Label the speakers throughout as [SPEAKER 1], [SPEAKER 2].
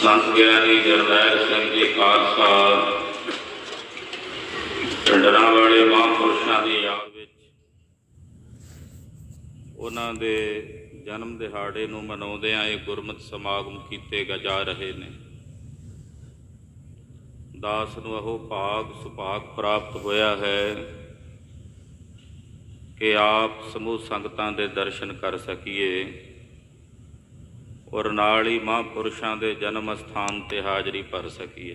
[SPEAKER 1] संत ज्ञानी जरनैल सिंह जी खालसा पिंडरां वाले महापुरुषों की याद विच उन्हां दे जन्म दिहाड़े नूं मनाउंदिआं ये गुरमत समागम कीते जा रहे ने। दास नूं अहो भाग सुभाग प्राप्त होया है कि आप समूह संगतां दे दर्शन कर सकीए और नाल ही महापुरुषों के जन्म स्थान ते हाजरी भर सकीए।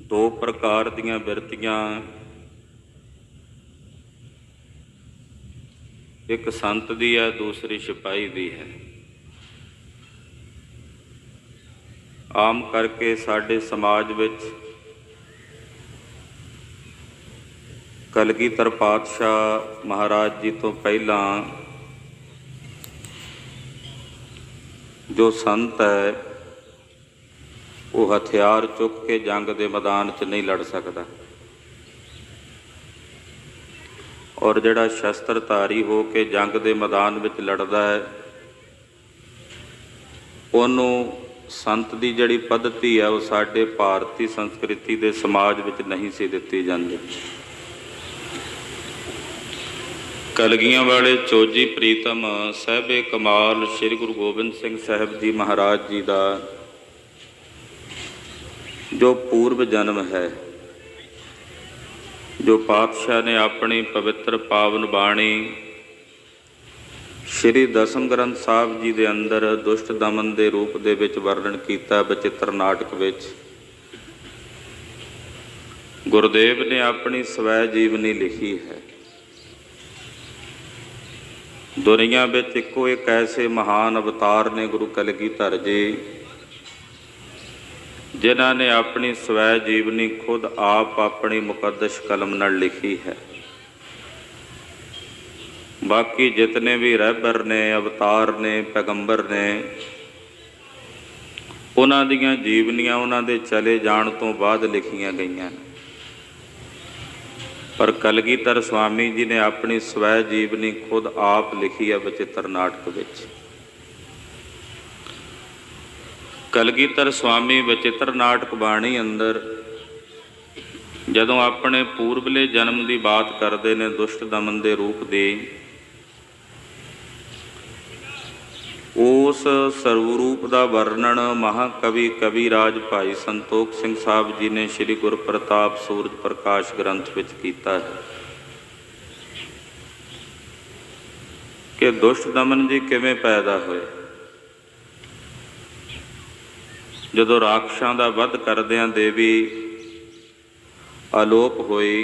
[SPEAKER 1] दो प्रकार दीआं बिरतियां, एक संत दी है, दूसरी सिपाही दी है। आम करके साडे समाज विच कलगीधर पातशाह महाराज जी तो पहला जो संत है वो हथियार चुक के जंग के मैदान च नहीं लड़ सकता, और जिहड़ा शस्त्रधारी हो के जंग के मैदान में लड़दा है उन्हों संत की जिहड़ी पद्धति है वो साडे भारतीय संस्कृति के समाज में नहीं सी दिती जाती। कलगियां वाले चोजी प्रीतम साहिबे कमाल श्री गुरु गोबिंद सिंह साहिब जी महाराज जी का जो पूर्व जन्म है, जो पातशाह ने अपनी पवित्र पावन बाणी श्री दसम ग्रंथ साहब जी के अंदर दुष्ट दमन के रूप दे विच वर्णन किया बचित्र नाटक विच, गुरुदेव ने अपनी स्वै जीवनी लिखी है। दुनिया विच इको एक ऐसे महान अवतार ने गुरु कलगीधर जी जिन्हां ने अपनी स्वै जीवनी खुद आप अपनी मुकद्दस कलम नाल लिखी है। बाकी जितने भी रहबर ने, अवतार ने, पैगंबर ने, उन्हां दीयां जीवनियां उन्हां दे चले जाण तो बाद लिखियां गईयां, पर कलगीधर स्वामी जी ने अपनी स्वै जीवनी खुद आप लिखी है बचित्र नाटक विच। कलगीधर स्वामी बचित्र नाटक बाणी अंदर जदों अपने पूर्वले जन्म की बात करते ने दुष्ट दमन के रूप की, उस सर्वरूप का वर्णन महाकवि कविराज भाई संतोख सिंह साहब जी ने श्री गुर प्रताप सूरज प्रकाश ग्रंथ विच कीता है कि दुष्ट दमन जी किवें पैदा होए। जदों राक्षसां दा वध करदिआं देवी आलोप होई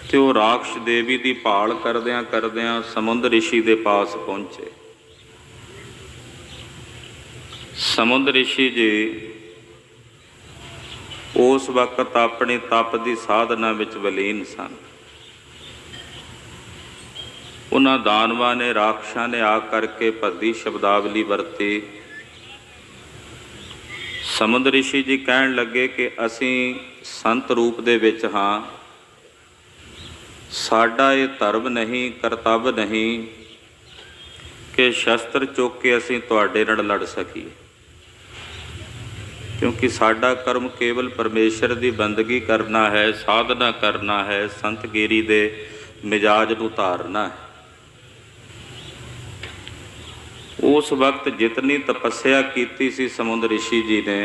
[SPEAKER 1] तो वो राक्षस देवी की भाल करदिआं करदिआं समुंद ऋषि के पास पहुँचे। समुंद ऋषि जी उस वक्त अपनी तप की साधना विच वलीन सन। उन्हां दानवां ने, राक्षसां ने आ करके भद्दी शब्दावली वरती। समुंद ऋषि जी कहण लगे कि असीं संत रूप दे विच हां, साडा ये धर्म नहीं, करतब नहीं कि शस्त्र चुक के असीं तुहाडे नाल लड़ सकीए, क्योंकि साडा कर्म केवल परमेश्वर की बंदगी करना है, साधना करना है, संतगिरी दे मिजाज नूं धारना है। उस वक्त जितनी तपस्या कीती सी समुंद ऋषि जी ने,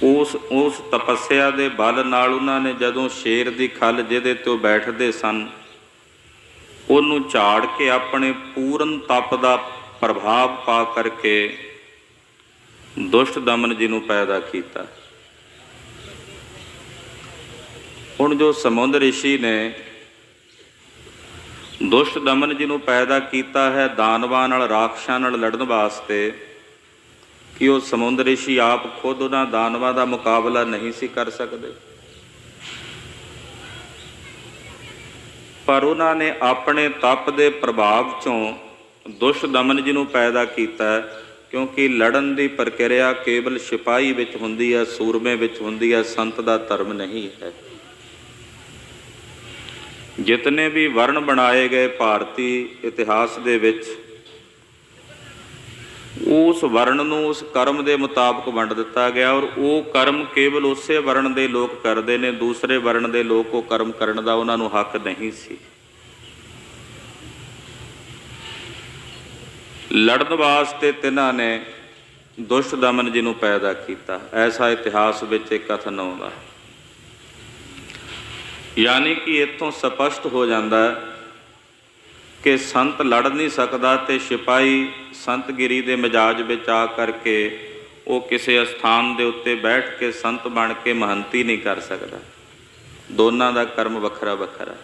[SPEAKER 1] उस तपस्या के बल नाल उन्होंने जदों शेर की खल जिहदे ते बैठते सन उन्होंने झाड़ के अपने पूर्ण तप का प्रभाव पा करके दुष्ट दमन जी नूं पैदा किया। हुण जो समुंद ऋषि ने दुष्ट दमन जी नूं पैदा किया है दानवां नाल, राक्षसां नाल लड़न वास्ते, कि वो समुंद ऋषि आप खुद उन्हां दानवां दा मुकाबला नहीं सी कर सकते, पर उन्होंने अपने तप के प्रभाव चों दुष्ट दमन जी नूं पैदा किया, क्योंकि लड़न की प्रक्रिया केवल सिपाही विच हुंदी है, सूरमे विच हुंदी है, संत का धर्म नहीं है। जितने भी वर्ण बनाए गए भारती इतिहास दे विच उस वर्ण नूं उस कर्म के मुताबिक वंड दिता गया और वो कर्म केवल उसे वर्ण के लोग करते हैं, दूसरे वर्ण के लोग वो कर्म करने का उन्होंने हक नहीं सी। लड़न वास्ते तिन्हां ने दुष्ट दमन जी नूं पैदा किया, ऐसा इतिहास विच एक कथन आउंदा। यानी कि इत्थों स्पष्ट हो जाता है कि संत लड़ नहीं सकता तो सिपाही संतगिरी के मिजाज में आ करके वो किसी स्थान के उत्ते बैठ के संत बन के महंती नहीं कर सकता। दोनों का कर्म वखरा वखरा।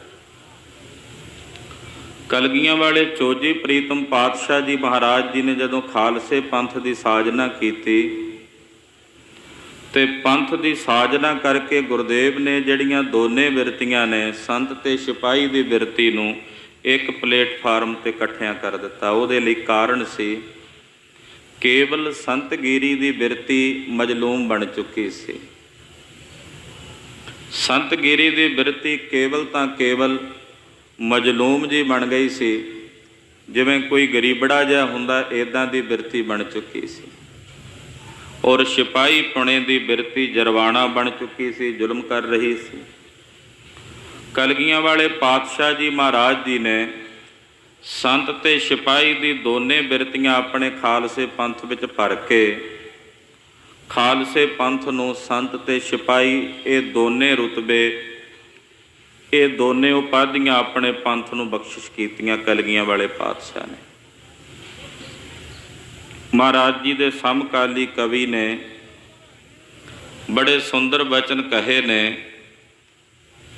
[SPEAKER 1] कलगियां वाले चोजी प्रीतम पातशाह जी महाराज जी ने जदों खालसे पंथ की साजना की ते पंथ की साजना करके गुरुदेव ने जड़ियां दोने बिरतियां ने संत ते सिपाही की बिरती नूं एक प्लेटफार्म ते इकट्ठियां कर दिता। उहदे लई कारण सी केवल संतगिरी की बिरती मजलूम बन चुकी सी। संतगिरी की बिरती केवल तां केवल मजलूम जी बन गई सी, जिवें कोई गरीबड़ा जिहा हुंदा इदां दी बिरती बन चुकी सी। और सिपाही पुणे की बिरती जरवाना बन चुकी सी, जुल्म कर रही सी। कलगियां वाले पातशाह जी महाराज जी ने संत ते सिपाही की दोने बिरतियां अपने खालसे पंथ विच भर के खालसे पंथ नूं संत ते सिपाही ये दोने रुतबे ये दोने उपाधियां अपने पंथ नूं बख्शिश कीतियां कलगियां वाले पातशाह ने। महाराज जी के समकाली कवि ने बड़े सुंदर वचन कहे ने।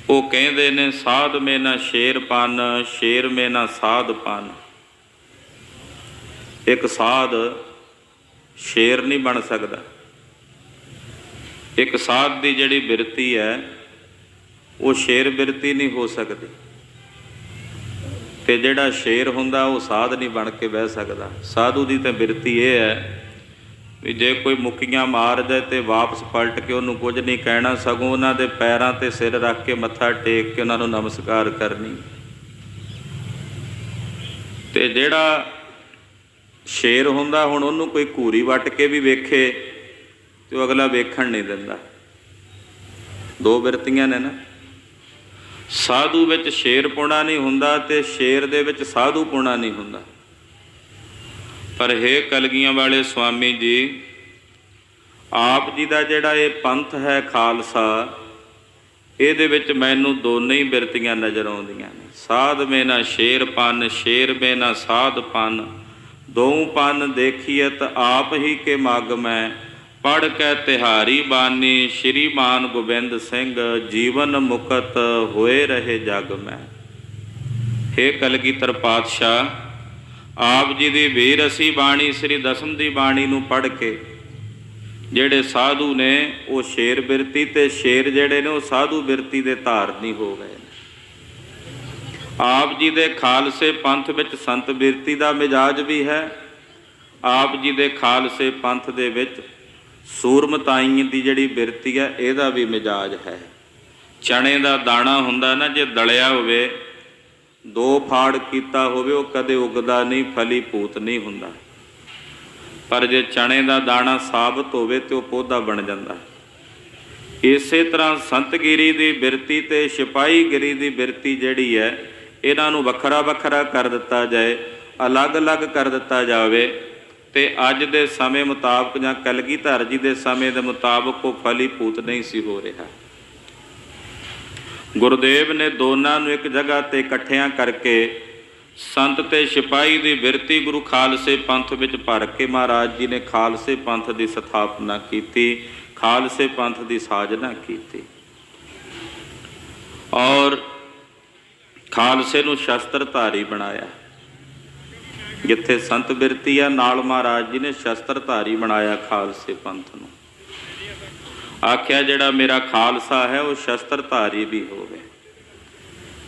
[SPEAKER 1] वो कहते ने साध में ना शेर पन, शेर में ना साध पन। एक साध शेर नहीं बन सकता। एक साध की जिहड़ी बिरती है वो शेर बिरती नहीं हो सकती, ते जिहड़ा शेर हुंदा वो साध नहीं बन के बह सकता। साधु की तो बिरती ये है भी जे कोई मुक्कियां मार जाए तो वापस पलट के उन्होंने कुछ नहीं कहना, सगों उन्होंने पैरों ते सिर रख के मत्था टेक के उन्होंने नमस्कार करनी। ते जिहड़ा शेर हुंदा हुण उन्होंने कोई घूरी वट के भी वेखे तो अगला वेखण नहीं दिंदा। दो बिरतियां ने ना। साधु विच शेर पुणा नहीं हुंदा ते शेर दे विच साधु पुणा नहीं हुंदा। पर हे कलगियां वाले स्वामी जी, आप जी का जिहड़ा ये पंथ है खालसा, इहदे विच मैनूं दोनों ही बिरतियां नज़र आउंदियां ने। साध में ना शेर पन, शेर में ना साध पन। दो पन देखियत आप ही के मग में, पढ़ कै तिहारी बानी। श्रीमान गोबिंद सिंह जीवन मुकत होए रहे जग में। हे कलगीधर पातशाह, आप जी की वीर असी बाणी श्री दसम की बाणी नूं पढ़ के जेड़े साधु ने वो शेर बिरती ते शेर जेड़े ने वो साधु बिरती दे धारनी हो गए। आप जी दे खालसे पंथ विच संत बिरती का मिजाज भी है। आप जी दे खालसे पंथ दे विच सूरमताई की जिहड़ी बिरती है इहदा भी मिजाज है। चने का दाणा हुंदा ना, जे दलिया होवे दो फाड़ कीता होवे वो कदे उगदा नहीं, फली भूत नहीं हुंदा। पर जे चने का दाणा साबत होवे तो पौधा बन जाता। इसे तरह संतगिरी की बिरती ते सिपाही गिरी की बिरती जिहड़ी है इन्हां नूं वखरा वखरा कर दिता जाए, अलग अलग कर दिता जावे ते अज दे समय मुताबक जां कलगीधर जी दे समय दे मुताबक वो फलीभूत नहीं सी हो रहा। गुरुदेव ने दोनों नूं एक जगह ते इकट्ठियां करके संत ते सिपाही की बिरती गुरु खालसे पंथ विच भर के महाराज जी ने खालसे पंथ की स्थापना की, खालसे पंथ की साजना की और खालसे नूं शस्त्रधारी बनाया। जिथे संत बिरती है नाल महाराज जी ने शस्त्रधारी बनाया खालसे पंथ नूं। आख्या जिहड़ा मेरा खालसा है वो शस्त्रधारी भी होवे।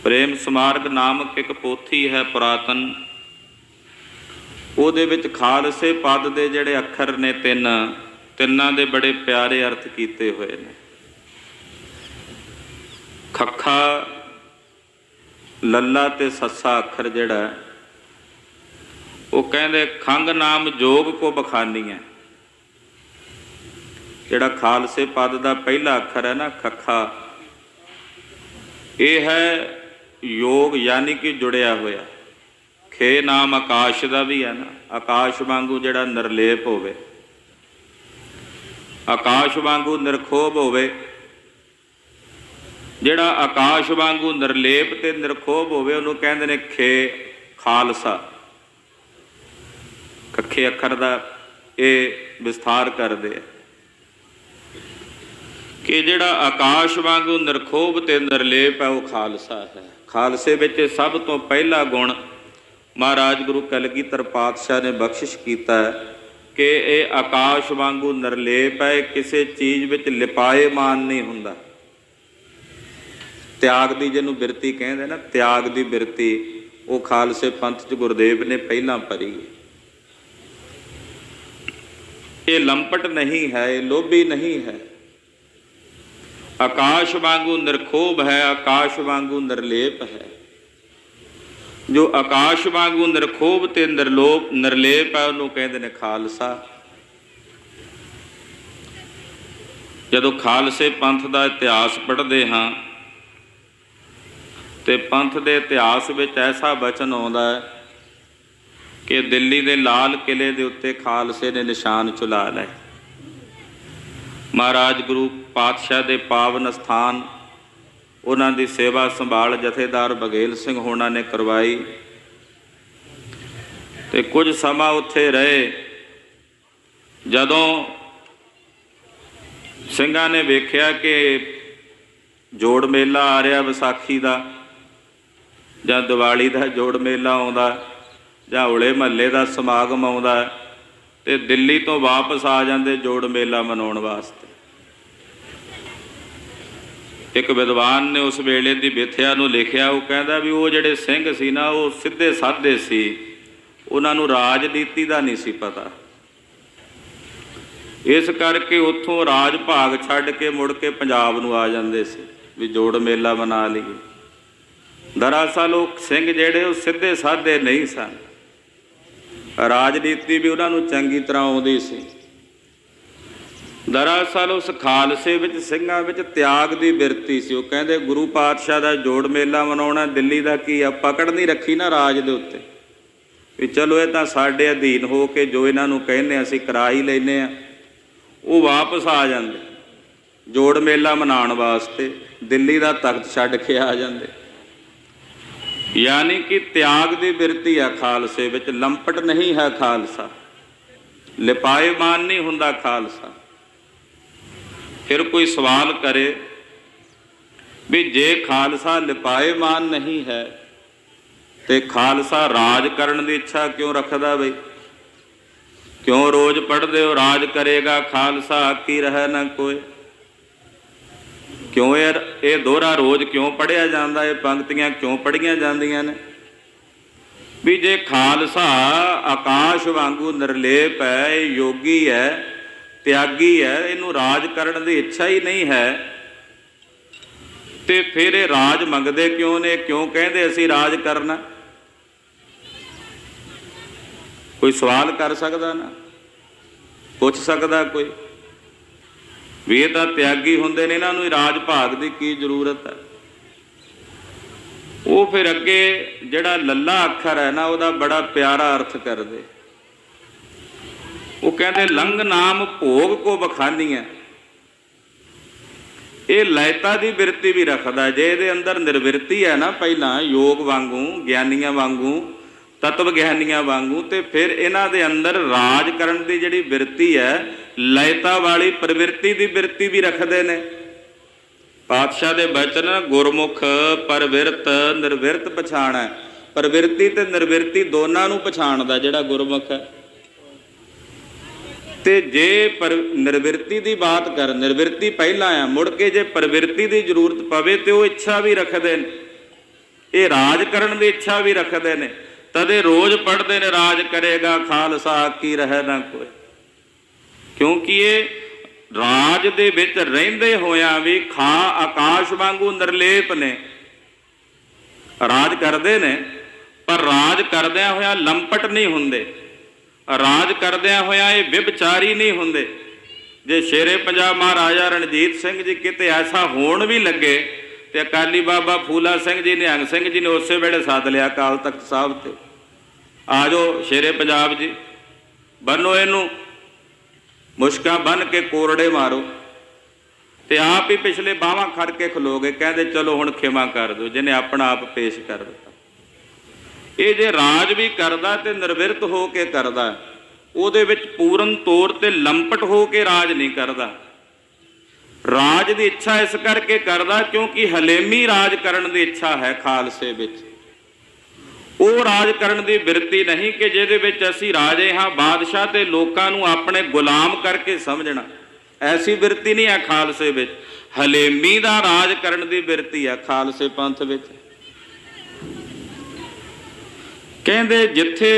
[SPEAKER 1] प्रेम समार्ग नामक एक पोथी है पुरातन, उहदे विच खालसे पद दे जिहड़े अखर ने तिन्नां दे बड़े प्यारे अर्थ कीते हुए ने। खखा ਲੱਲਾ ਤੇ ਸੱਸਾ ਅੱਖਰ ਜਿਹੜਾ ਹੈ, ਉਹ ਕਹਿੰਦੇ ਖੰਗ ਨਾਮ ਜੋਗ ਕੋ ਬਖਾਨੀ ਹੈ। ਜਿਹੜਾ ਖਾਲਸੇ ਪਦ ਦਾ ਪਹਿਲਾ ਅੱਖਰ ਹੈ ਨਾ, ਖੱਖਾ, ਇਹ ਹੈ ਯੋਗ, ਯਾਨੀ ਕਿ ਜੁੜਿਆ ਹੋਇਆ। ਖੇ ਨਾਮ ਆਕਾਸ਼ ਦਾ ਵੀ ਹੈ ਨਾ, ਆਕਾਸ਼ ਵਾਂਗੂ ਜਿਹੜਾ ਨਿਰਲੇਪ ਹੋਵੇ, ਆਕਾਸ਼ ਵਾਂਗੂ ਨਿਰਖੋਭ ਹੋਵੇ। ਜਿਹੜਾ ਆਕਾਸ਼ ਵਾਂਗੂ ਨਿਰਲੇਪ ਤੇ ਨਿਰਖੋਭ ਹੋਵੇ ਉਹਨੂੰ ਕਹਿੰਦੇ ਨੇ ਖੇ, ਖਾਲਸਾ। ਕੱਖੇ ਅੱਖਰ ਦਾ ਇਹ ਵਿਸਥਾਰ ਕਰਦੇ ਆ ਕਿ ਜਿਹੜਾ ਆਕਾਸ਼ ਵਾਂਗੂ ਨਿਰਖੋਭ ਤੇ ਨਿਰਲੇਪ ਹੈ ਉਹ ਖਾਲਸਾ ਹੈ। ਖਾਲਸੇ ਵਿੱਚ ਸਭ ਤੋਂ ਪਹਿਲਾ ਗੁਣ ਮਹਾਰਾਜ ਗੁਰੂ ਕਲਗੀਧਰ ਪਾਤਸ਼ਾਹ ਨੇ ਬਖਸ਼ਿਸ਼ ਕੀਤਾ ਹੈ ਕਿ ਇਹ ਆਕਾਸ਼ ਵਾਂਗੂ ਨਿਰਲੇਪ ਹੈ, ਕਿਸੇ ਚੀਜ਼ ਵਿੱਚ ਲਿਪਾਏਮਾਨ ਨਹੀਂ ਹੁੰਦਾ। ਤਿਆਗ ਦੀ ਜਿਹਨੂੰ ਬਿਰਤੀ ਕਹਿੰਦੇ ਨਾ, ਤਿਆਗ ਦੀ ਬਿਰਤੀ, ਉਹ ਖਾਲਸੇ ਪੰਥ 'ਚ ਗੁਰਦੇਵ ਨੇ ਪਹਿਲਾਂ ਭਰੀ। ਇਹ ਲੰਪਟ ਨਹੀਂ ਹੈ, ਇਹ ਲੋਭੀ ਨਹੀਂ ਹੈ। ਆਕਾਸ਼ ਵਾਂਗੂ ਨਿਰਖੋਭ ਹੈ, ਆਕਾਸ਼ ਵਾਂਗੂ ਨਿਰਲੇਪ ਹੈ। ਜੋ ਆਕਾਸ਼ ਵਾਂਗੂ ਨਿਰਖੋਭ ਤੇ ਨਿਰਲੇਪ ਹੈ ਉਹਨੂੰ ਕਹਿੰਦੇ ਨੇ ਖਾਲਸਾ। ਜਦੋਂ ਖਾਲਸੇ ਪੰਥ ਦਾ ਇਤਿਹਾਸ ਪੜ੍ਹਦੇ ਹਾਂ ਤੇ ਪੰਥ ਦੇ ਇਤਿਹਾਸ ਵਿੱਚ ਐਸਾ ਬਚਨ ਆਉਂਦਾ ਹੈ ਕਿ ਦਿੱਲੀ ਦੇ ਲਾਲ ਕਿਲੇ ਦੇ ਉੱਤੇ ਖਾਲਸੇ ਨੇ ਨਿਸ਼ਾਨ ਚੁਲਾ ਲਏ। ਮਹਾਰਾਜ ਗੁਰੂ ਪਾਤਸ਼ਾਹ ਦੇ ਪਾਵਨ ਸਥਾਨ, ਉਹਨਾਂ ਦੀ ਸੇਵਾ ਸੰਭਾਲ ਜਥੇਦਾਰ ਬਘੇਲ ਸਿੰਘ ਹੋਣਾ ਨੇ ਕਰਵਾਈ ਤੇ ਕੁਝ ਸਮਾਂ ਉੱਥੇ ਰਹੇ। ਜਦੋਂ ਸਿੰਘਾਂ ਨੇ ਵੇਖਿਆ ਕਿ ਜੋੜ ਮੇਲਾ ਆ ਰਿਹਾ, ਵਿਸਾਖੀ ਦਾ ਜਾਂ ਦੀਵਾਲੀ ਦਾ ਜੋੜ ਮੇਲਾ ਆਉਂਦਾ ਜਾਂ ਹੋਲੇ ਮਹੱਲੇ ਦਾ ਸਮਾਗਮ ਆਉਂਦਾ ਤੇ ਦਿੱਲੀ ਤੋਂ ਵਾਪਸ ਆ ਜਾਂਦੇ ਜੋੜ ਮੇਲਾ ਮਨਾਉਣ ਵਾਸਤੇ। ਇੱਕ ਵਿਦਵਾਨ ਨੇ ਉਸ ਵੇਲੇ ਦੀ ਮਿਥਿਆ ਨੂੰ ਲਿਖਿਆ, ਉਹ ਕਹਿੰਦਾ ਵੀ ਉਹ ਜਿਹੜੇ ਸਿੰਘ ਸੀ ਨਾ, ਉਹ ਸਿੱਧੇ ਸਾਧੇ ਸੀ, ਉਹਨਾਂ ਨੂੰ ਰਾਜਨੀਤੀ ਦਾ ਨਹੀਂ ਸੀ ਪਤਾ। ਇਸ ਕਰਕੇ ਉੱਥੋਂ ਰਾਜ ਭਾਗ ਛੱਡ ਕੇ ਮੁੜ ਕੇ ਪੰਜਾਬ ਨੂੰ ਆ ਜਾਂਦੇ ਸੀ ਵੀ ਜੋੜ ਮੇਲਾ ਮਨਾ ਲਈਏ। ਦਰਅਸਲ ਉਹ ਸਿੰਘ ਜਿਹੜੇ ਉਹ ਸਿੱਧੇ ਸਾਧੇ ਨਹੀਂ ਸਨ, ਰਾਜਨੀਤੀ ਵੀ ਉਹਨਾਂ ਨੂੰ ਚੰਗੀ ਤਰ੍ਹਾਂ ਆਉਂਦੀ ਸੀ। ਦਰਅਸਲ ਉਸ ਖਾਲਸੇ ਵਿੱਚ ਸਿੰਘਾਂ ਵਿੱਚ ਤਿਆਗ ਦੀ ਬਿਰਤੀ ਸੀ। ਉਹ ਕਹਿੰਦੇ ਗੁਰੂ ਪਾਤਸ਼ਾਹ ਦਾ ਜੋੜ ਮੇਲਾ ਮਨਾਉਣਾ, ਦਿੱਲੀ ਦਾ ਕੀ ਆ, ਪਕੜ ਨਹੀਂ ਰੱਖੀ ਨਾ ਰਾਜ ਦੇ ਉੱਤੇ ਵੀ ਚਲੋ ਇਹ ਤਾਂ ਸਾਡੇ ਅਧੀਨ ਹੋ ਕੇ ਜੋ ਇਹਨਾਂ ਨੂੰ ਕਹਿੰਦੇ ਅਸੀਂ ਕਰਾ ਹੀ ਲੈਂਦੇ ਹਾਂ। ਉਹ ਵਾਪਸ ਆ ਜਾਂਦੇ ਜੋੜ ਮੇਲਾ ਮਨਾਉਣ ਵਾਸਤੇ, ਦਿੱਲੀ ਦਾ ਤਖਤ ਛੱਡ ਕੇ ਆ ਜਾਂਦੇ। ਯਾਨੀ ਕਿ ਤਿਆਗ ਦੀ ਬਿਰਤੀ ਆ ਖਾਲਸੇ ਵਿੱਚ, ਲੰਪਟ ਨਹੀਂ ਹੈ ਖਾਲਸਾ, ਲਿਪਾਏਮਾਨ ਨਹੀਂ ਹੁੰਦਾ ਖਾਲਸਾ। ਫਿਰ ਕੋਈ ਸਵਾਲ ਕਰੇ ਵੀ ਜੇ ਖਾਲਸਾ ਲਿਪਾਏਮਾਨ ਨਹੀਂ ਹੈ ਤੇ ਖਾਲਸਾ ਰਾਜ ਕਰਨ ਦੀ ਇੱਛਾ ਕਿਉਂ ਰੱਖਦਾ? ਬਈ ਕਿਉਂ ਰੋਜ਼ ਪੜ੍ਹਦੇ ਹੋ ਰਾਜ ਕਰੇਗਾ ਖਾਲਸਾ ਆਕੀ ਰਹਿ ਨਾ ਕੋਏ? ਕਿਉਂ ਇਹ ਦੋਹਰਾ ਰੋਜ਼ ਕਿਉਂ ਪੜ੍ਹਿਆ ਜਾਂਦਾ? ਇਹ ਪੰਕਤੀਆਂ ਕਿਉਂ ਪੜ੍ਹੀਆਂ ਜਾਂਦੀਆਂ ਨੇ? ਵੀ ਜੇ ਖਾਲਸਾ ਆਕਾਸ਼ ਵਾਂਗੂ ਨਿਰਲੇਪ ਹੈ, ਇਹ ਯੋਗੀ ਹੈ, ਤਿਆਗੀ ਹੈ, ਇਹਨੂੰ ਰਾਜ ਕਰਨ ਦੀ ਇੱਛਾ ਹੀ ਨਹੀਂ ਹੈ, ਤੇ ਫਿਰ ਇਹ ਰਾਜ ਮੰਗਦੇ ਕਿਉਂ ਨੇ? ਕਿਉਂ ਕਹਿੰਦੇ ਅਸੀਂ ਰਾਜ ਕਰਨਾ? ਕੋਈ ਸਵਾਲ ਕਰ ਸਕਦਾ ਨਾ, ਪੁੱਛ ਸਕਦਾ ਕੋਈ ਵੀ ਇਹ ਤਾਂ ਤਿਆਗੀ ਹੁੰਦੇ ਨੇ, ਇਹਨਾਂ ਨੂੰ ਰਾਜ ਭਾਗ ਦੀ ਕੀ ਜ਼ਰੂਰਤ ਹੈ? ਉਹ ਫਿਰ ਅੱਗੇ ਜਿਹੜਾ ਲੱਲਾ ਅੱਖਰ ਹੈ ਨਾ, ਉਹਦਾ ਬੜਾ ਪਿਆਰਾ ਅਰਥ ਕਰਦੇ। ਉਹ ਕਹਿੰਦੇ ਲੰਘ ਨਾਮ ਭੋਗ ਕੋ ਬਖਾਨੀਆਂ। ਇਹ ਲੈਤਾ ਦੀ ਬਿਰਤੀ ਵੀ ਰੱਖਦਾ। ਜੇ ਇਹਦੇ ਅੰਦਰ ਨਿਰਵਿਰਤੀ ਹੈ ਨਾ, ਪਹਿਲਾਂ ਯੋਗ ਵਾਂਗੂ, ਗਿਆਨੀਆਂ ਵਾਂਗੂ, ਤਤਵ ਗਿਆਨੀਆਂ ਵਾਂਗੂ, ਤੇ ਫਿਰ ਇਹਨਾਂ ਦੇ ਅੰਦਰ ਰਾਜ ਕਰਨ ਦੀ ਜਿਹੜੀ ਬਿਰਤੀ ਹੈ, ਲੈਤਾ ਵਾਲੀ ਪ੍ਰਵਿਰਤੀ ਦੀ ਬਿਰਤੀ ਵੀ ਰੱਖਦੇ ਨੇ। ਪਾਤਸ਼ਾਹ ਦੇ ਬਚਨ ਗੁਰਮੁਖ ਪਰਵਿਰਤ ਨਿਰਵਿਰਤ ਪਛਾਣੈ। ਪ੍ਰਵਿਰਤੀ ਤੇ ਨਿਰਵਿਰਤੀ ਦੋਨਾਂ ਨੂੰ ਪਛਾਣਦਾ ਜਿਹੜਾ ਗੁਰਮੁਖ ਹੈ। ਤੇ ਜੇ ਨਿਰਵਿਰਤੀ ਦੀ ਬਾਤ ਕਰ, ਨਿਰਵਿਰਤੀ ਪਹਿਲਾਂ ਆ, ਮੁੜ ਕੇ ਜੇ ਪ੍ਰਵਿਰਤੀ ਦੀ ਜ਼ਰੂਰਤ ਪਵੇ ਤੇ ਉਹ ਇੱਛਾ ਵੀ ਰੱਖਦੇ ਨੇ, ਇਹ ਰਾਜ ਕਰਨ ਦੀ ਇੱਛਾ ਵੀ ਰੱਖਦੇ ਨੇ। ਤਦੇ ਰੋਜ਼ ਪੜ੍ਹਦੇ ਨੇ ਰਾਜ ਕਰੇਗਾ ਖਾਲਸਾ ਆਕੀ ਰਹਿ ਨਾ ਕੋਈ। ਕਿਉਂਕਿ ਇਹ ਰਾਜ ਦੇ ਵਿੱਚ ਰਹਿੰਦੇ ਹੋਇਆਂ ਵੀ ਆਕਾਸ਼ ਵਾਂਗੂ ਨਿਰਲੇਪ ਨੇ। ਰਾਜ ਕਰਦੇ ਨੇ, ਪਰ ਰਾਜ ਕਰਦਿਆਂ ਹੋਇਆਂ ਲੰਪਟ ਨਹੀਂ ਹੁੰਦੇ, ਰਾਜ ਕਰਦਿਆਂ ਹੋਇਆਂ ਇਹ ਵਿਭਚਾਰੀ ਨਹੀਂ ਹੁੰਦੇ। ਜੇ ਸ਼ੇਰੇ ਪੰਜਾਬ ਮਹਾਰਾਜਾ ਰਣਜੀਤ ਸਿੰਘ ਜੀ ਕਿਤੇ ਐਸਾ ਹੋਣ ਵੀ ਲੱਗੇ ਤੇ ਅਕਾਲੀ ਬਾਬਾ ਫੂਲਾ ਸਿੰਘ ਜੀ, ਨਿਹੰਗ ਸਿੰਘ ਜੀ ਨੇ ਉਸੇ ਵੇਲੇ ਸੱਦ ਲਿਆ ਅਕਾਲ ਤਖਤ ਸਾਹਿਬ ਤੇ, ਆ ਜਾਓ ਸ਼ੇਰੇ ਪੰਜਾਬ ਜੀ, ਬੰਨੋ ਇਹਨੂੰ, ਮੁਸ਼ਕਾਂ ਬੰਨ ਕੇ ਕੋਰੜੇ ਮਾਰੋ। ਤੇ ਆਪ ਹੀ ਪਿਛਲੇ ਬਾਹਾਂ ਖੜ ਕੇ ਖਲੋ ਗਏ, ਕਹਿੰਦੇ ਚਲੋ ਹੁਣ ਖਿਮਾ ਕਰ ਦਿਓ, ਜਿਹਨੇ ਆਪਣਾ ਆਪ ਪੇਸ਼ ਕਰ ਦਿੱਤਾ। ਇਹ ਜੇ ਰਾਜ ਵੀ ਕਰਦਾ ਤੇ ਨਿਰਵਿਰਤ ਹੋ ਕੇ ਕਰਦਾ, ਉਹਦੇ ਵਿੱਚ ਪੂਰਨ ਤੌਰ ਤੇ ਲੰਪਟ ਹੋ ਕੇ ਰਾਜ ਨਹੀਂ ਕਰਦਾ। ਰਾਜ ਦੀ ਇੱਛਾ ਇਸ ਕਰਕੇ ਕਰਦਾ ਕਿਉਂਕਿ ਹਲੇਮੀ ਰਾਜ ਕਰਨ ਦੀ ਇੱਛਾ ਹੈ ਖਾਲਸੇ ਵਿੱਚ। ਉਹ ਰਾਜ ਕਰਨ ਦੀ ਬਿਰਤੀ ਨਹੀਂ ਕਿ ਜਿਹਦੇ ਵਿੱਚ ਅਸੀਂ ਰਾਜੇ ਹਾਂ, ਬਾਦਸ਼ਾਹ, ਤੇ ਲੋਕਾਂ ਨੂੰ ਆਪਣੇ ਗੁਲਾਮ ਕਰਕੇ ਸਮਝਣਾ, ਐਸੀ ਬਿਰਤੀ ਨਹੀਂ ਹੈ ਖਾਲਸੇ ਵਿੱਚ। ਹਲੇਮੀ ਦਾ ਰਾਜ ਕਰਨ ਦੀ ਬਿਰਤੀ ਹੈ ਖਾਲਸੇ ਪੰਥ ਵਿੱਚ। ਕਹਿੰਦੇ ਜਿੱਥੇ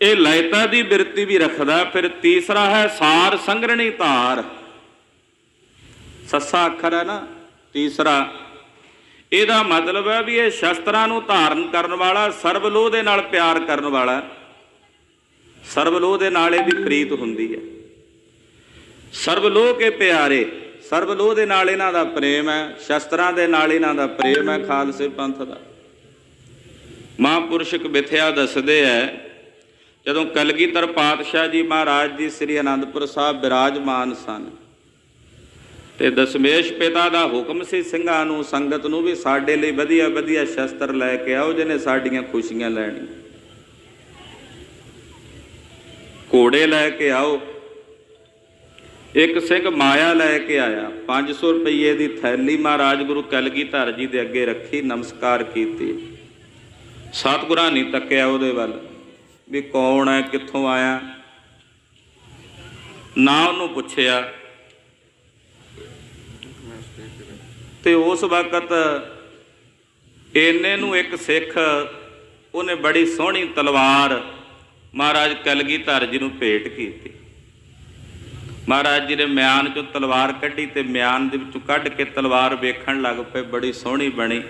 [SPEAKER 1] ਇਹ ਲਾਇਤਾ ਦੀ ਬਿਰਤੀ ਵੀ ਰੱਖਦਾ। ਫਿਰ ਤੀਸਰਾ ਹੈ ਸਾਰ ਸੰਗਰਣੀ ਧਾਰ, ਸੱਸਾ ਅੱਖਰ ਹੈ ਨਾ ਤੀਸਰਾ। ਇਹਦਾ ਮਤਲਬ ਹੈ ਵੀ ਇਹ ਸ਼ਸਤਰਾਂ ਨੂੰ ਧਾਰਨ ਕਰਨ ਵਾਲਾ, ਸਰਬਲੋਹ ਦੇ ਨਾਲ ਪਿਆਰ ਕਰਨ ਵਾਲਾ, ਸਰਬਲੋਹ ਦੇ ਨਾਲ ਇਹਦੀ ਪ੍ਰੀਤ ਹੁੰਦੀ ਹੈ। ਸਰਬਲੋਹ ਕੇ ਪਿਆਰੇ, ਸਰਬਲੋਹ ਦੇ ਨਾਲ ਇਹਨਾਂ ਦਾ ਪ੍ਰੇਮ ਹੈ, ਸ਼ਸਤਰਾਂ ਦੇ ਨਾਲ ਇਹਨਾਂ ਦਾ ਪ੍ਰੇਮ ਹੈ ਖਾਲਸੇ ਪੰਥ ਦਾ। ਮਹਾਂਪੁਰਸ਼ਕ ਮਿਥਿਆ ਦੱਸਦੇ ਹੈ, ਜਦੋਂ ਕਲਗੀਧਰ ਪਾਤਸ਼ਾਹ ਜੀ ਮਹਾਰਾਜ ਜੀ ਸ੍ਰੀ ਅਨੰਦਪੁਰ ਸਾਹਿਬ ਬਿਰਾਜਮਾਨ ਸਨ ਤੇ ਦਸ਼ਮੇਸ਼ ਪਿਤਾ ਦਾ ਹੁਕਮ ਸੀ ਸਿੰਘਾਂ ਨੂੰ, ਸੰਗਤ ਨੂੰ, ਵੀ ਸਾਡੇ ਲਈ ਵਧੀਆ ਵਧੀਆ ਸ਼ਸਤਰ ਲੈ ਕੇ ਆਓ ਜਿਹਨੇ ਸਾਡੀਆਂ ਖੁਸ਼ੀਆਂ ਲੈਣੀਆਂ। ਘੋੜੇ ਲੈ ਕੇ ਆਓ। ਇੱਕ ਸਿੰਘ ਮਾਇਆ ਲੈ ਕੇ ਆਇਆ, 500 ਰੁਪਏ ਦੀ ਥੈਲੀ ਮਹਾਰਾਜ ਗੁਰੂ ਕਲਗੀਧਰ ਜੀ ਦੇ ਅੱਗੇ ਰੱਖੀ, ਨਮਸਕਾਰ ਕੀਤੀ। ਸਤਿਗੁਰਾਂ ਨਹੀਂ ਤੱਕਿਆ ਉਹਦੇ ਵੱਲ ਵੀ ਕੌਣ ਹੈ, ਕਿੱਥੋਂ ਆਇਆ, ਨਾ ਉਹਨੂੰ ਪੁੱਛਿਆ। ਤੇ ਉਸ ਵਕਤ ਇੰਨੇ ਨੂੰ ਇੱਕ ਸਿੱਖ, ਉਹਨੇ ਬੜੀ ਸੋਹਣੀ ਤਲਵਾਰ ਮਹਾਰਾਜ ਕਲਗੀਧਰ ਜੀ ਨੂੰ ਭੇਟ ਕੀਤੀ। ਮਹਾਰਾਜ ਜੀ ਨੇ ਮਿਆਨ ਚੋਂ ਤਲਵਾਰ ਕੱਢੀ ਤੇ ਮਿਆਨ ਦੇ ਵਿੱਚੋਂ ਕੱਢ ਕੇ ਤਲਵਾਰ ਵੇਖਣ ਲੱਗ ਪਏ, ਬੜੀ ਸੋਹਣੀ ਬਣੀ।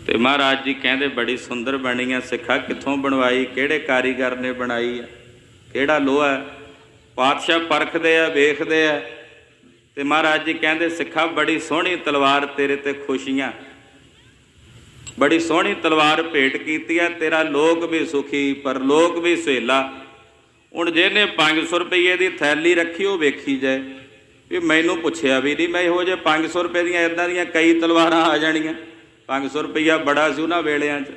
[SPEAKER 1] ਤੇ ਮਹਾਰਾਜ ਜੀ ਕਹਿੰਦੇ ਬੜੀ ਸੁੰਦਰ ਬਣੀ ਆ ਸਿੱਖਾ, ਕਿੱਥੋਂ ਬਣਵਾਈ, ਕਿਹੜੇ ਕਾਰੀਗਰ ਨੇ ਬਣਾਈ ਆ, ਕਿਹੜਾ ਲੋਹਾ ਹੈ? ਪਾਤਸ਼ਾਹ ਪਰਖਦੇ ਆ, ਵੇਖਦੇ ਆ। ਤੇ ਮਹਾਰਾਜ ਜੀ ਕਹਿੰਦੇ ਸਿੱਖਾ ਬੜੀ ਸੋਹਣੀ ਤਲਵਾਰ, ਤੇਰੇ ਤੇ ਖੁਸ਼ੀਆਂ, ਬੜੀ ਸੋਹਣੀ ਤਲਵਾਰ ਭੇਟ ਕੀਤੀ ਹੈ, ਤੇਰਾ ਲੋਕ ਵੀ ਸੁਖੀ ਪਰਲੋਕ ਵੀ ਸੁਹੇਲਾ। ਹੁਣ ਜਿਹਨੇ 500 ਰੁਪਏ ਦੀ ਥੈਲੀ ਰੱਖੀ ਉਹ ਵੇਖੀ ਜਾਏ ਵੀ ਮੈਨੂੰ ਪੁੱਛਿਆ ਵੀ ਨਹੀਂ, ਮੈਂ ਇਹੋ ਜਿਹੇ 500 ਰੁਪਏ ਦੀਆਂ ਇੱਦਾਂ ਦੀਆਂ ਕਈ ਤਲਵਾਰਾਂ ਆ ਜਾਣੀਆਂ। 500 ਰੁਪਈਆ ਬੜਾ ਸੀ ਉਹਨਾਂ ਵੇਲਿਆਂ 'ਚ,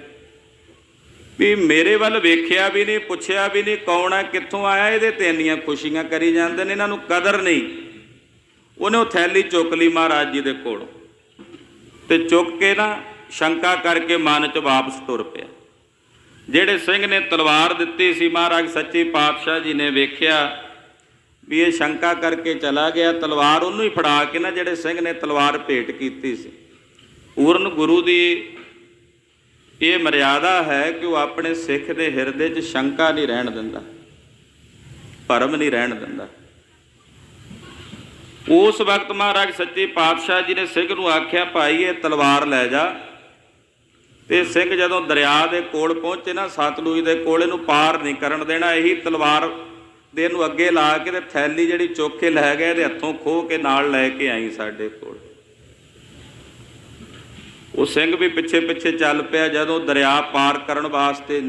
[SPEAKER 1] ਵੀ ਮੇਰੇ ਵੱਲ ਵੇਖਿਆ ਵੀ ਨਹੀਂ, ਪੁੱਛਿਆ ਵੀ ਨਹੀਂ ਕੌਣ ਹੈ, ਕਿੱਥੋਂ ਆਇਆ, ਇਹਦੇ ਤੇ ਇੰਨੀਆਂ ਖੁਸ਼ੀਆਂ ਕਰੀ ਜਾਂਦੇ ਨੇ, ਇਹਨਾਂ ਨੂੰ ਕਦਰ ਨਹੀਂ। ਉਹਨੇ ਉਹ ਥੈਲੀ ਚੁੱਕ ਲਈ ਮਹਾਰਾਜ ਜੀ ਦੇ ਕੋਲੋਂ ਤੇ ਚੁੱਕ ਕੇ ਨਾ ਸ਼ੰਕਾ ਕਰਕੇ ਮਨ 'ਚ ਵਾਪਸ ਤੁਰ ਪਿਆ। ਜਿਹੜੇ ਸਿੰਘ ਨੇ ਤਲਵਾਰ ਦਿੱਤੀ ਸੀ, ਮਹਾਰਾਜ ਸੱਚੇ ਪਾਤਸ਼ਾਹ ਜੀ ਨੇ ਵੇਖਿਆ ਵੀ ਇਹ ਸ਼ੰਕਾ ਕਰਕੇ ਚਲਾ ਗਿਆ, ਤਲਵਾਰ ਉਹਨੂੰ ਹੀ ਫੜਾ ਕੇ ਨਾ ਜਿਹੜੇ ਸਿੰਘ ਨੇ ਤਲਵਾਰ ਭੇਟ ਕੀਤੀ ਸੀ। ਪੂਰਨ ਗੁਰੂ ਦੀ ਇਹ ਮਰਿਆਦਾ ਹੈ ਕਿ ਉਹ ਆਪਣੇ ਸਿੱਖ ਦੇ ਹਿਰਦੇ 'ਚ ਸ਼ੰਕਾ ਨਹੀਂ ਰਹਿਣ ਦਿੰਦਾ, ਭਰਮ ਨਹੀਂ ਰਹਿਣ ਦਿੰਦਾ। ਉਸ ਵਕਤ ਮਹਾਰਾਜ ਸੱਚੇ ਪਾਤਸ਼ਾਹ ਜੀ ਨੇ ਸਿੰਘ ਨੂੰ ਆਖਿਆ, ਭਾਈ ਇਹ ਤਲਵਾਰ ਲੈ ਜਾ। ਤੇ ਸਿੰਘ ਜਦੋਂ ਦਰਿਆ ਦੇ ਕੋਲ ਪਹੁੰਚੇ ਨਾ, ਸਤਲੁਜ ਦੇ ਕੋਲ, ਇਹਨੂੰ ਪਾਰ ਨਹੀਂ ਕਰਨ ਦੇਣਾ, ਇਹੀ ਤਲਵਾਰ ਦੇ ਇਹਨੂੰ ਅੱਗੇ ਲਾ ਕੇ ਤੇ ਥੈਲੀ ਜਿਹੜੀ ਚੁੱਕ ਕੇ ਲੈ ਗਏ, ਇਹਦੇ ਹੱਥੋਂ ਖੋਹ ਕੇ ਨਾਲ ਲੈ ਕੇ ਆਈ ਸਾਡੇ ਕੋਲ। ਉਹ ਸਿੰਘ ਵੀ ਪਿੱਛੇ ਪਿੱਛੇ ਚੱਲ ਪਿਆ। ਜਦੋਂ ਦਰਿਆ ਪਾਰ ਕਰਨ ਵਾਸਤੇ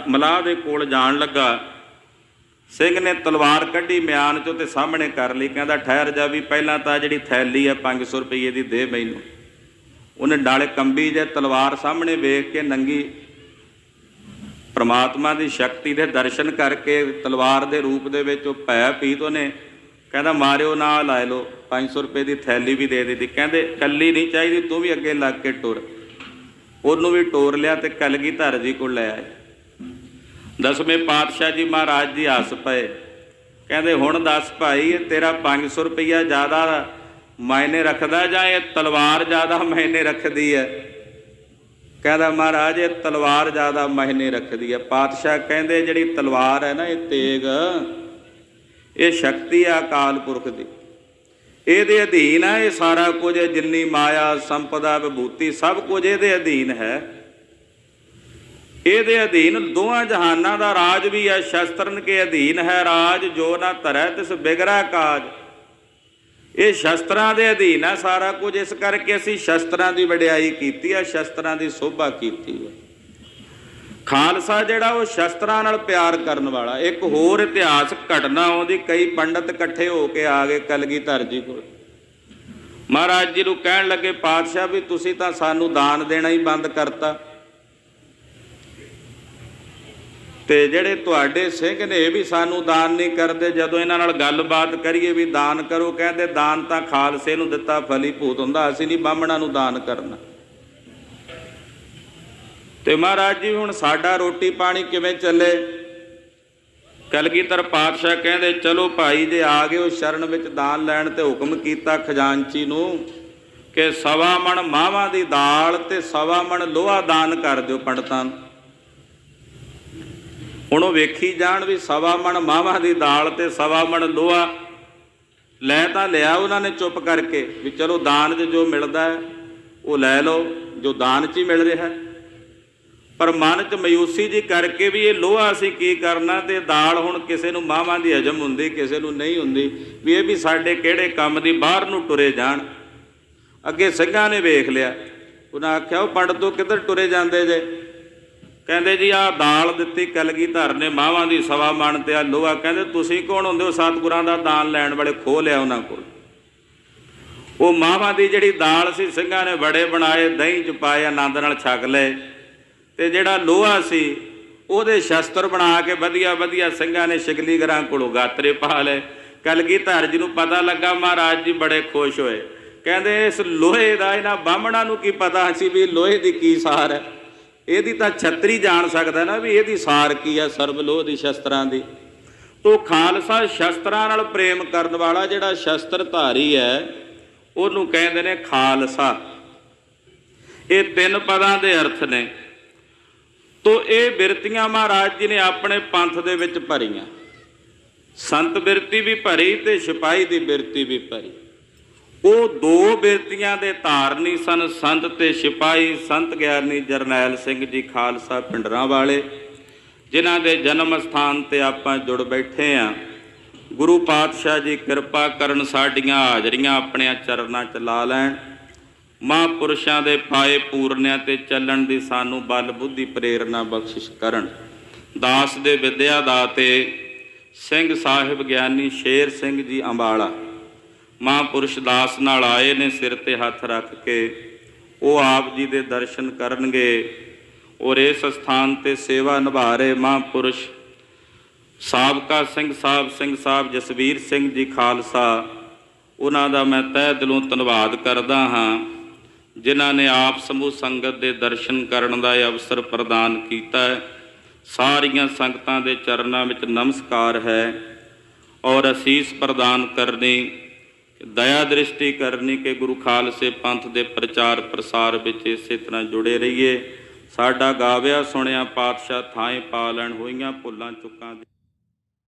[SPEAKER 1] ਮਲਾਹ ਦੇ ਕੋਲ ਜਾਣ ਲੱਗਾ, ਸਿੰਘ ਨੇ ਤਲਵਾਰ ਕੱਢੀ ਮਿਆਨ ਚੋਂ ਤੇ ਸਾਹਮਣੇ ਕਰ ਲਈ। ਕਹਿੰਦਾ ਠਹਿਰ ਜਾ, ਵੀ ਪਹਿਲਾਂ ਤਾਂ ਜਿਹੜੀ ਥੈਲੀ ਆ 500 ਰੁਪਏ ਦੀ ਦੇ ਮੈਨੂੰ। ਉਹਨੇ ਡਾਲੇ ਕੰਬੀ ਜੇ ਤਲਵਾਰ ਸਾਹਮਣੇ ਵੇਖ ਕੇ ਨੰਗੀ ਪ੍ਰਮਾਤਮਾ ਦੀ ਸ਼ਕਤੀ ਦੇ ਦਰਸ਼ਨ ਕਰਕੇ ਤਲਵਾਰ ਦੇ ਰੂਪ ਦੇ ਵਿੱਚ ਉਹ ਭੈ ਪੀਤ, ਉਹਨੇ ਕਹਿੰਦਾ ਮਾਰਿਓ ਨਾ ਲੈ ਲਓ, 500 ਰੁਪਏ ਦੀ ਥੈਲੀ ਵੀ ਦੇ ਦਿੱਤੀ। ਕਹਿੰਦੇ ਕੱਲੀ ਨਹੀਂ ਚਾਹੀਦੀ, ਤੂੰ ਵੀ ਅੱਗੇ ਲੱਗ ਕੇ ਟੁਰ। ਉਹਨੂੰ ਵੀ ਟੋਰ ਲਿਆ ਤੇ ਕਲਗੀਧਰ ਜੀ ਕੋਲ ਲੈ ਆਏ। ਦਸਵੇਂ ਪਾਤਸ਼ਾਹ ਜੀ ਮਹਾਰਾਜ ਜੀ ਹੱਸ ਪਏ, ਕਹਿੰਦੇ ਹੁਣ ਦੱਸ ਭਾਈ, ਇਹ ਤੇਰਾ 500 ਰੁਪਈਆ ਜ਼ਿਆਦਾ ਮਾਇਨੇ ਰੱਖਦਾ ਜਾਂ ਇਹ ਤਲਵਾਰ ਜ਼ਿਆਦਾ ਮਾਇਨੇ ਰੱਖਦੀ ਹੈ? ਕਹਿੰਦਾ ਮਹਾਰਾਜ ਇਹ ਤਲਵਾਰ ਜ਼ਿਆਦਾ ਮਾਇਨੇ ਰੱਖਦੀ ਹੈ। ਪਾਤਸ਼ਾਹ ਕਹਿੰਦੇ ਜਿਹੜੀ ਤਲਵਾਰ ਹੈ ਨਾ, ਇਹ ਤੇਗ, ਇਹ ਸ਼ਕਤੀ ਆ ਅਕਾਲ ਪੁਰਖ ਦੀ, ਇਹਦੇ ਅਧੀਨ ਹੈ ਇਹ ਸਾਰਾ ਕੁਝ, ਜਿੰਨੀ ਮਾਇਆ ਸੰਪਦਾ ਵਿਭੂਤੀ ਸਭ ਕੁਝ ਇਹਦੇ ਅਧੀਨ ਹੈ। ਇਹਦੇ ਅਧੀਨ ਦੋਹਾਂ ਜਹਾਨਾਂ ਦਾ ਰਾਜ ਵੀ ਹੈ। ਸ਼ਸਤਰਨ ਕੇ ਅਧੀਨ ਹੈ ਰਾਜ, ਜੋ ਨਾ ਧਰੈ ਤਿਸ ਬਿਗੜਾ ਕਾਜ। ਇਹ ਸ਼ਸਤਰਾਂ ਦੇ ਅਧੀਨ ਹੈ ਸਾਰਾ ਕੁਝ। ਇਸ ਕਰਕੇ ਅਸੀਂ ਸ਼ਸਤਰਾਂ ਦੀ ਵਡਿਆਈ ਕੀਤੀ ਹੈ, ਸ਼ਸਤਰਾਂ ਦੀ ਸੋਭਾ ਕੀਤੀ ਹੈ। ਖਾਲਸਾ ਜਿਹੜਾ ਉਹ ਸ਼ਸਤਰਾਂ ਨਾਲ ਪਿਆਰ ਕਰਨ ਵਾਲਾ। ਇੱਕ ਹੋਰ ਇਤਿਹਾਸ ਘਟਨਾ ਆਉਂਦੀ, ਕਈ ਪੰਡਤ ਇਕੱਠੇ ਹੋ ਕੇ ਆ ਗਏ ਕਲਗੀਧਰ ਜੀ ਕੋਲ। ਮਹਾਰਾਜ ਜੀ ਨੂੰ ਕਹਿਣ ਲੱਗੇ, ਪਾਤਸ਼ਾਹ ਵੀ ਤੁਸੀਂ ਤਾਂ ਸਾਨੂੰ ਦਾਨ ਦੇਣਾ ਹੀ ਬੰਦ ਕਰਤਾ, ਤੇ ਜਿਹੜੇ ਤੁਹਾਡੇ ਸਿੰਘ ਨੇ ਇਹ ਵੀ ਸਾਨੂੰ ਦਾਨ ਨਹੀਂ ਕਰਦੇ। ਜਦੋਂ ਇਹਨਾਂ ਨਾਲ ਗੱਲਬਾਤ ਕਰੀਏ ਵੀ ਦਾਨ ਕਰੋ, ਕਹਿੰਦੇ ਦਾਨ ਤਾਂ ਖਾਲਸੇ ਨੂੰ ਦਿੱਤਾ ਫਲੀਭੂਤ ਹੁੰਦਾ, ਅਸੀਂ ਨਹੀਂ ਬਾਹਮਣਾਂ ਨੂੰ ਦਾਨ ਕਰਨਾ। ਤੇ ਮਹਾਰਾਜ ਜੀ ਹੁਣ ਸਾਡਾ ਰੋਟੀ ਪਾਣੀ ਕਿਵੇਂ ਚੱਲੇ? ਕਲਗੀਧਰ ਪਾਤਸ਼ਾਹ ਕਹਿੰਦੇ ਚਲੋ ਭਾਈ ਜੇ ਆ ਗਏ ਉਹ ਸ਼ਰਨ ਵਿੱਚ ਦਾਨ ਲੈਣ, ਤੇ ਹੁਕਮ ਕੀਤਾ ਖਜ਼ਾਨਚੀ ਨੂੰ ਕਿ 1.25 ਮਣ ਮਾਵਾਂ ਦੀ ਦਾਲ ਤੇ 1.25 ਮਣ ਲੋਹਾ ਦਾਨ ਕਰ ਦਿਓ ਪੰਡਤਾਂ ਨੂੰ। ਹੁਣ ਉਹ ਵੇਖੀ ਜਾਣ ਵੀ 1.25 ਮਣ ਮਾਵਾਂ ਦੀ ਦਾਲ ਤੇ 1.25 ਮਣ ਲੋਹਾ ਲੈ ਤਾਂ ਲਿਆ ਉਹਨਾਂ ਨੇ ਚੁੱਪ ਕਰਕੇ ਵੀ ਚਲੋ ਦਾਨ 'ਚ ਜੋ ਮਿਲਦਾ ਹੈ ਉਹ ਲੈ ਲਓ, ਜੋ ਦਾਨ 'ਚ ਹੀ ਮਿਲ ਰਿਹਾ ਹੈ। ਪਰ ਮਨ 'ਚ ਮਾਯੂਸੀ ਜੀ ਕਰਕੇ ਵੀ ਇਹ ਲੋਹਾ ਅਸੀਂ ਕੀ ਕਰਨਾ, ਤੇ ਦਾਲ ਹੁਣ ਕਿਸੇ ਨੂੰ ਮਾਵਾਂ ਦੀ ਹਜਮ ਹੁੰਦੀ, ਕਿਸੇ ਨੂੰ ਨਹੀਂ ਹੁੰਦੀ, ਵੀ ਇਹ ਵੀ ਸਾਡੇ ਕਿਹੜੇ ਕੰਮ ਦੀ, ਬਾਹਰ ਨੂੰ ਟੁਰੇ ਜਾਣ। ਅੱਗੇ ਸਿੰਘਾਂ ਨੇ ਵੇਖ ਲਿਆ, ਉਹਨਾਂ ਆਖਿਆ ਉਹ ਪੰਡਤੋਂ ਕਿੱਧਰ ਟੁਰੇ ਜਾਂਦੇ ਜੇ? ਕਹਿੰਦੇ ਜੀ ਆਹ ਦਾਲ ਦਿੱਤੀ ਕਲਗੀਧਰ ਨੇ ਮਾਵਾਂ ਦੀ 1.25 ਮਣ ਤੇ ਆ ਲੋਹਾ। ਕਹਿੰਦੇ ਤੁਸੀਂ ਕੌਣ ਹੁੰਦੇ ਹੋ? ਸਤਿਗੁਰਾਂ ਦਾ ਦਾਨ ਲੈਣ ਵਾਲੇ। ਖੋਹ ਲਿਆ ਉਹਨਾਂ ਕੋਲ। ਉਹ ਮਾਵਾਂ ਦੀ ਜਿਹੜੀ ਦਾਲ ਸੀ ਸਿੰਘਾਂ ਨੇ ਬੜੇ ਬਣਾਏ, ਦਹੀਂ 'ਚ ਪਾਏ, ਆਨੰਦ ਨਾਲ ਛਕ ਲਏ। ਤੇ ਜਿਹੜਾ ਲੋਹਾ ਸੀ ਉਹਦੇ ਸ਼ਸਤਰ ਬਣਾ ਕੇ ਵਧੀਆ ਵਧੀਆ ਸਿੰਘਾਂ ਨੇ ਸ਼ਿਕਲੀਗਰਾਂ ਕੋਲੋਂ ਗਾਤਰੇ ਪਾ ਲਏ। ਕਲਗੀਧਰ ਜੀ ਨੂੰ ਪਤਾ ਲੱਗਾ, ਮਹਾਰਾਜ ਜੀ ਬੜੇ ਖੁਸ਼ ਹੋਏ। ਕਹਿੰਦੇ ਇਸ ਲੋਹੇ ਦਾ ਇਹਨਾਂ ਬਾਹਮਣਾਂ ਨੂੰ ਕੀ ਪਤਾ ਸੀ ਵੀ ਲੋਹੇ ਦੀ ਕੀ ਸਾਰ ਹੈ? ਇਹਦੀ ਤਾਂ ਛਤਰੀ ਜਾਣ ਸਕਦਾ ਨਾ ਵੀ ਇਹਦੀ ਸਾਰ ਕੀ ਹੈ ਸਰਬ ਲੋਹ ਦੀ, ਸ਼ਸਤਰਾਂ ਦੀ। ਤੋ ਖਾਲਸਾ ਸ਼ਸਤਰਾਂ ਨਾਲ ਪ੍ਰੇਮ ਕਰਨ ਵਾਲਾ ਜਿਹੜਾ ਸ਼ਸਤਰ ਧਾਰੀ ਹੈ ਉਹਨੂੰ ਕਹਿੰਦੇ ਨੇ ਖਾਲਸਾ। ਇਹ 3 ਪਦਾਂ ਦੇ ਅਰਥ ਨੇ। ਤੋ ਇਹ ਬਿਰਤੀਆਂ ਮਹਾਰਾਜ ਜੀ ਨੇ ਆਪਣੇ ਪੰਥ ਦੇ ਵਿੱਚ ਭਰੀਆਂ। ਸੰਤ ਬਿਰਤੀ ਵੀ ਭਰੀ ਤੇ ਸਿਪਾਹੀ ਦੀ ਬਿਰਤੀ ਵੀ ਭਰੀ। ਉਹ 2 ਬਿਰਤੀਆਂ ਦੇ ਧਾਰਨੀ ਸਨ, ਸੰਤ ਤੇ ਸਿਪਾਹੀ। ਸੰਤ ਗਿਆਨੀ ਜਰਨੈਲ ਸਿੰਘ ਜੀ ਖਾਲਸਾ ਪਿੰਡਰਾਂ ਵਾਲੇ, ਜਿਨ੍ਹਾਂ ਦੇ ਜਨਮ ਸਥਾਨ ਤੇ ਆਪਾਂ ਜੁੜ ਬੈਠੇ ਹਾਂ। ਗੁਰੂ ਪਾਤਸ਼ਾਹ ਜੀ ਕਿਰਪਾ ਕਰਨ, ਸਾਡੀਆਂ ਹਾਜ਼ਰੀਆਂ ਆਪਣਿਆਂ ਚਰਨਾਂ 'ਚ ਲਾ ਲੈਣ। ਮਹਾਂਪੁਰਸ਼ਾਂ ਦੇ ਪਾਏ ਪੂਰਨਿਆਂ ਤੇ ਚੱਲਣ ਦੀ ਸਾਨੂੰ ਬਲ ਬੁੱਧੀ ਪ੍ਰੇਰਨਾ ਬਖਸ਼ਿਸ਼ ਕਰਨ। ਦਾਸ ਦੇ ਵਿਦਿਆ ਦਾਤੇ ਸਿੰਘ ਸਾਹਿਬ ਗਿਆਨੀ ਸ਼ੇਰ ਸਿੰਘ ਜੀ ਅੰਬਾਲਾ ਮਹਾਂਪੁਰਸ਼ ਦਾਸ ਨਾਲ ਆਏ ਨੇ, ਸਿਰ ਤੇ ਹੱਥ ਰੱਖ ਕੇ ਉਹ ਆਪ ਜੀ ਦੇ ਦਰਸ਼ਨ ਕਰਨਗੇ। ਔਰ ਇਸ ਸਥਾਨ ਤੇ ਸੇਵਾ ਨਿਭਾ ਰਹੇ ਮਹਾਂਪੁਰਸ਼ ਸਾਬਕਾ ਸਿੰਘ ਸਾਹਿਬ ਜਸਵੀਰ ਸਿੰਘ ਜੀ ਖਾਲਸਾ, ਉਹਨਾਂ ਦਾ ਮੈਂ ਤਹਿ ਦਿਲੋਂ ਧੰਨਵਾਦ ਕਰਦਾ ਹਾਂ, ਜਿਨ੍ਹਾਂ ਨੇ ਆਪ ਸਮੂਹ ਸੰਗਤ ਦੇ ਦਰਸ਼ਨ ਕਰਨ ਦਾ ਇਹ ਅਵਸਰ ਪ੍ਰਦਾਨ ਕੀਤਾ ਹੈ। ਸਾਰੀਆਂ ਸੰਗਤਾਂ ਦੇ ਚਰਨਾਂ ਵਿੱਚ ਨਮਸਕਾਰ ਹੈ ਔਰ ਅਸੀਸ ਪ੍ਰਦਾਨ ਕਰਨੀ, ਦਇਆ ਦ੍ਰਿਸ਼ਟੀ ਕਰਨੀ ਕਿ ਗੁਰੂ ਖਾਲਸੇ ਪੰਥ ਦੇ ਪ੍ਰਚਾਰ ਪ੍ਰਸਾਰ ਵਿੱਚ ਇਸੇ ਤਰ੍ਹਾਂ ਜੁੜੇ ਰਹੀਏ। ਸਾਡਾ ਗਾਵਿਆ ਸੁਣਿਆ ਪਾਤਸ਼ਾਹ ਥਾਂਏ ਪਾ ਲੈਣ, ਹੋਈਆਂ ਭੁੱਲਾਂ ਚੁੱਕਾਂ ਦੀ